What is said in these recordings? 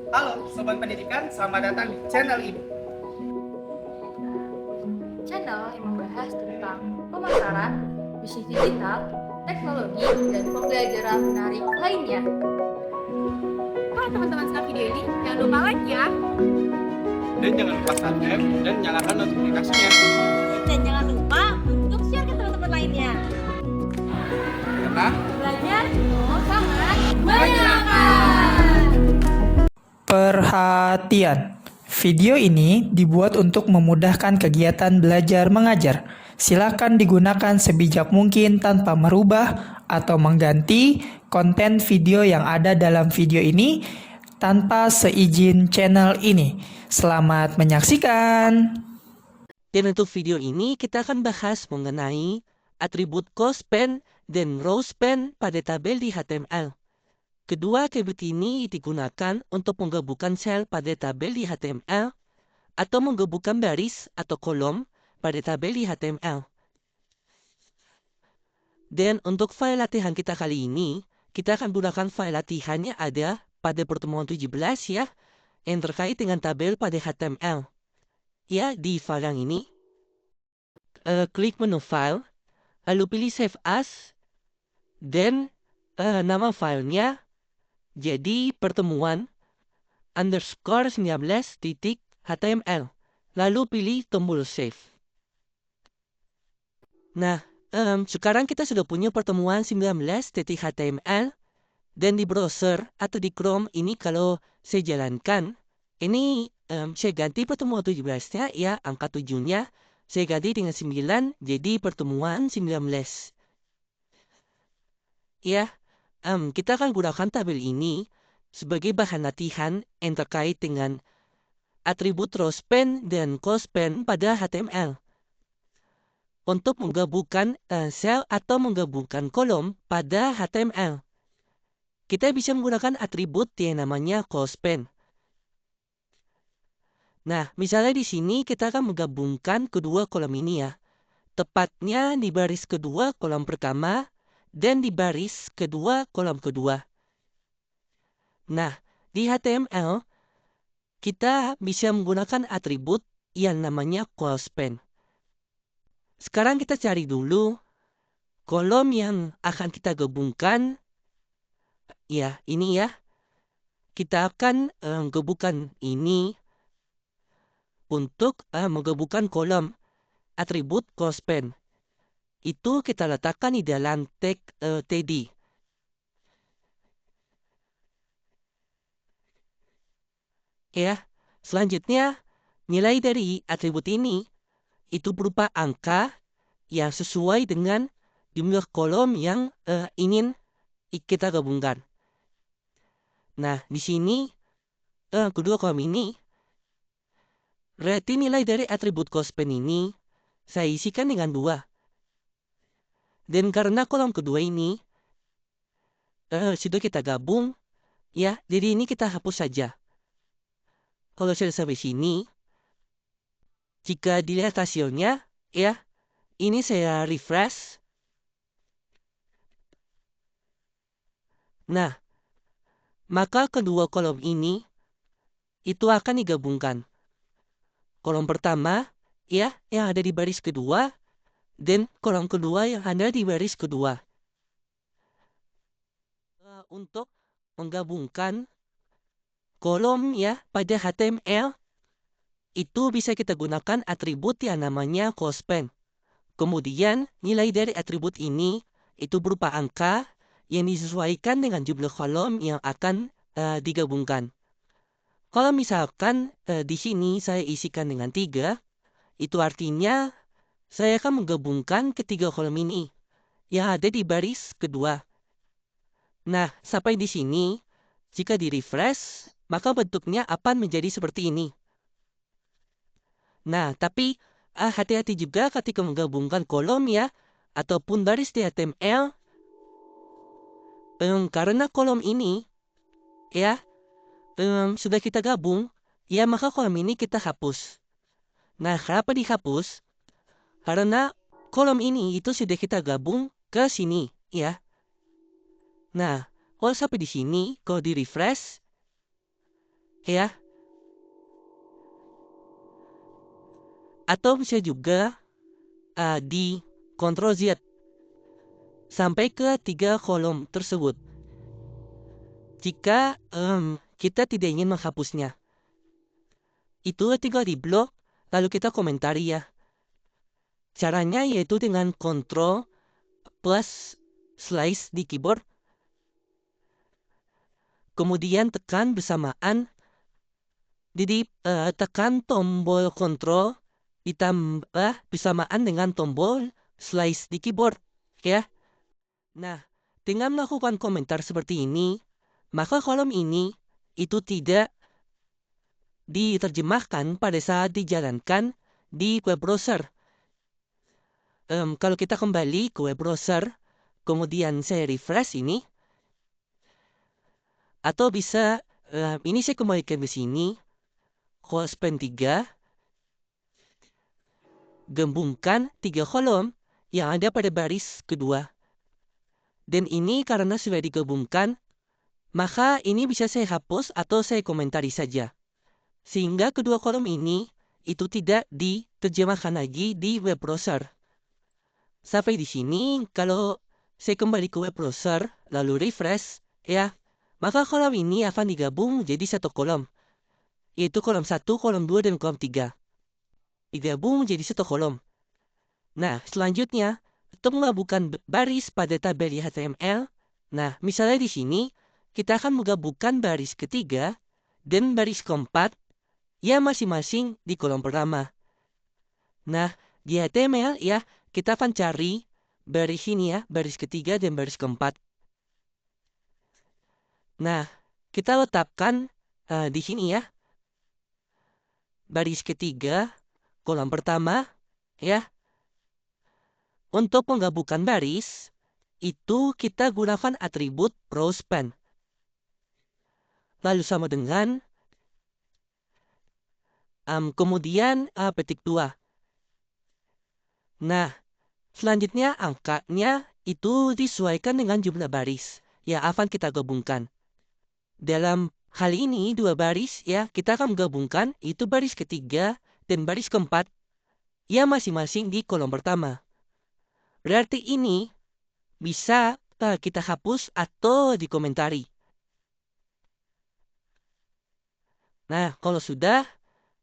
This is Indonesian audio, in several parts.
Halo Sobat Pendidikan, selamat datang di channel ini. Channel yang membahas tentang pemasaran, bisnis digital, teknologi, dan pembelajaran menarik lainnya. Kalau teman-teman suka video ini, jangan lupa like ya. Dan jangan lupa subscribe dan nyalakan notifikasinya. Dan jangan lupa untuk share ke teman-teman lainnya. Karena Belajar sangat menyenangkan. Perhatian, video ini dibuat untuk memudahkan kegiatan belajar mengajar. Silakan digunakan sebijak mungkin tanpa merubah atau mengganti konten video yang ada dalam video ini tanpa seizin channel ini. Selamat menyaksikan. Dan untuk video ini kita akan bahas mengenai atribut cospen dan rowspen pada tabel di HTML. Kedua atribut ini digunakan untuk menggabungkan sel pada tabel di HTML atau menggabungkan baris atau kolom pada tabel di HTML. Dan untuk file latihan kita kali ini, kita akan gunakan file latihannya ada pada pertemuan 17 ya, yang terkait dengan tabel pada HTML. Ya, di file yang ini, klik menu file, lalu pilih save as, dan nama filenya jadi pertemuan underscore 19.html. Lalu pilih tombol save. Nah, sekarang kita sudah punya pertemuan 19.html. Dan di browser atau di Chrome ini kalau saya jalankan, ini saya ganti pertemuan 17-nya ya, angka 7-nya. Saya ganti dengan 9 jadi pertemuan 19. Ya, kita akan gunakan tabel ini sebagai bahan latihan yang terkait dengan atribut rowspen dan cospen pada HTML. Untuk menggabungkan sel atau menggabungkan kolom pada HTML. Kita bisa menggunakan atribut yang namanya cospen. Nah, misalnya di sini kita akan menggabungkan kedua kolom ini ya. Tepatnya di baris kedua kolom pertama dan di baris kedua kolom kedua. Nah, di HTML kita bisa menggunakan atribut yang namanya cospen. Sekarang kita cari dulu kolom yang akan kita gabungkan. Ya, ini ya. Kita akan gabungkan ini untuk menggabungkan kolom atribut cospen. Itu kita letakkan di dalam tag td. Ya, selanjutnya nilai dari atribut ini itu berupa angka yang sesuai dengan jumlah kolom yang ingin kita gabungkan. Nah, di sini kedua kolom ini berarti nilai dari atribut cospen ini saya isikan dengan 2. Dan karena kolom kedua ini sudah kita gabung, ya, jadi ini kita hapus saja. Kalau sudah sampai sini, jika dilihat hasilnya, ya, ini saya refresh. Nah, maka kedua kolom ini itu akan digabungkan. Kolom pertama, ya, yang ada di baris kedua, dan kolom kedua yang ada di baris kedua. Untuk menggabungkan kolom ya pada HTML, itu bisa kita gunakan atribut yang namanya cospen. Kemudian nilai dari atribut ini itu berupa angka yang disesuaikan dengan jumlah kolom yang akan digabungkan. Kalau misalkan di sini saya isikan dengan 3, itu artinya saya akan menggabungkan ketiga kolom ini yang ada di baris kedua. Nah, sampai di sini, jika di-refresh, maka bentuknya akan menjadi seperti ini. Nah, tapi hati-hati juga ketika menggabungkan kolom ya, ataupun baris di HTML. Karena kolom ini, ya, sudah kita gabung, ya maka kolom ini kita hapus. Nah, kenapa dihapus? Karena kolom ini itu sudah kita gabung ke sini, ya. Nah, kalau sampai di sini, kalau di refresh, ya. Atau bisa juga di Ctrl Z sampai ke 3 kolom tersebut. Jika kita tidak ingin menghapusnya, itu tinggal di blok, lalu kita komentari ya. Caranya yaitu dengan Ctrl plus slice di keyboard, kemudian tekan bersamaan, jadi tekan tombol Ctrl ditambah bersamaan dengan tombol slice di keyboard, ya. Nah, dengan melakukan komentar seperti ini, maka kolom ini itu tidak diterjemahkan pada saat dijalankan di web browser. Kalau kita kembali ke web browser, kemudian saya refresh ini, atau bisa ini saya kembalikan ke sini, Cospen 3, gabungkan 3 kolom yang ada pada baris kedua. Dan ini karena sudah digabungkan, maka ini bisa saya hapus atau saya komentari saja. Sehingga kedua kolom ini itu tidak diterjemahkan lagi di web browser. Sampai di sini, kalau saya kembali ke web browser, lalu refresh, ya, maka kolom ini akan digabung jadi satu kolom, yaitu kolom 1, kolom 2, dan kolom 3. Digabung menjadi satu kolom. Nah, selanjutnya, untuk menggabungkan baris pada tabel HTML, nah, misalnya di sini, kita akan menggabungkan baris ketiga dan baris keempat, ya masing-masing di kolom pertama. Nah, di HTML, ya, kita akan cari baris ini ya, baris ketiga dan baris keempat. Nah, kita letakkan di sini ya, baris ketiga, kolom pertama, ya. Untuk menggabungkan baris, itu kita gunakan atribut browspen. Lalu sama dengan, kemudian petik 2. Nah, selanjutnya angkanya itu disesuaikan dengan jumlah baris yang akan kita gabungkan. Dalam hal ini, 2 baris ya, kita akan menggabungkan itu baris ketiga dan baris keempat, ya masing-masing di kolom pertama. Berarti ini bisa kita hapus atau dikomentari. Nah, kalau sudah,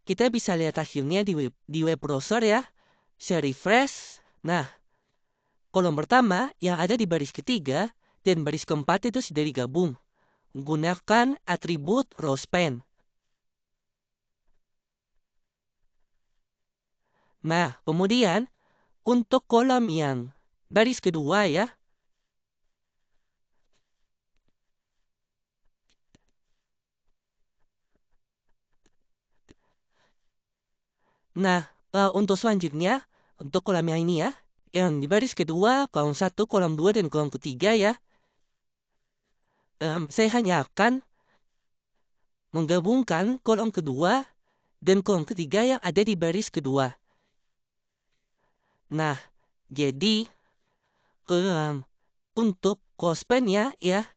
kita bisa lihat hasilnya di web browser ya. Saya refresh. Nah, kolom pertama yang ada di baris ketiga dan baris keempat itu sudah digabung menggunakan atribut browspen. Nah, kemudian untuk kolom yang baris kedua ya, nah, untuk selanjutnya, untuk kolom yang ini ya, yang di baris kedua, kolom 1, kolom 2, dan kolom ketiga ya, saya hanya akan menggabungkan kolom kedua dan kolom ketiga yang ada di baris kedua. Nah, jadi untuk cospen-nya ya,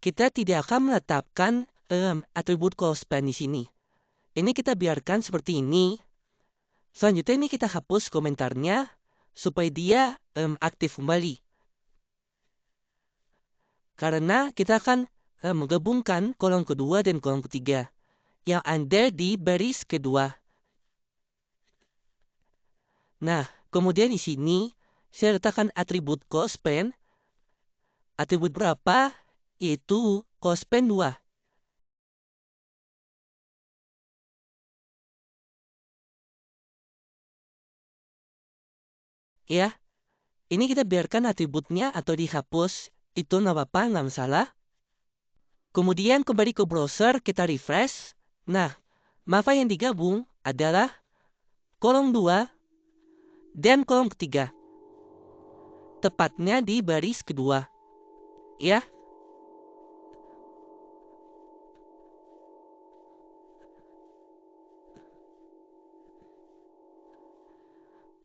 kita tidak akan menetapkan atribut cospen di sini. Ini kita biarkan seperti ini. Selanjutnya ini kita hapus komentarnya supaya dia aktif kembali. Karena kita akan menggabungkan kolom kedua dan kolom ketiga yang ada di baris kedua. Nah, kemudian di sini saya letakkan atribut cospen. Atribut berapa? Yaitu cospen 2. Ya, ini kita biarkan atributnya atau dihapus. Itu nggak apa-apa, nggak masalah. Kemudian kembali ke browser, kita refresh. Nah, maka yang digabung adalah kolom 2 dan kolom ketiga. Tepatnya di baris kedua. Ya.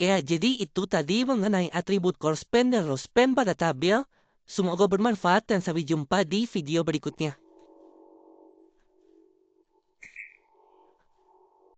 Ya, jadi itu tadi mengenai atribut cospen dan rospen pada tabel. Semoga bermanfaat dan sampai jumpa di video berikutnya.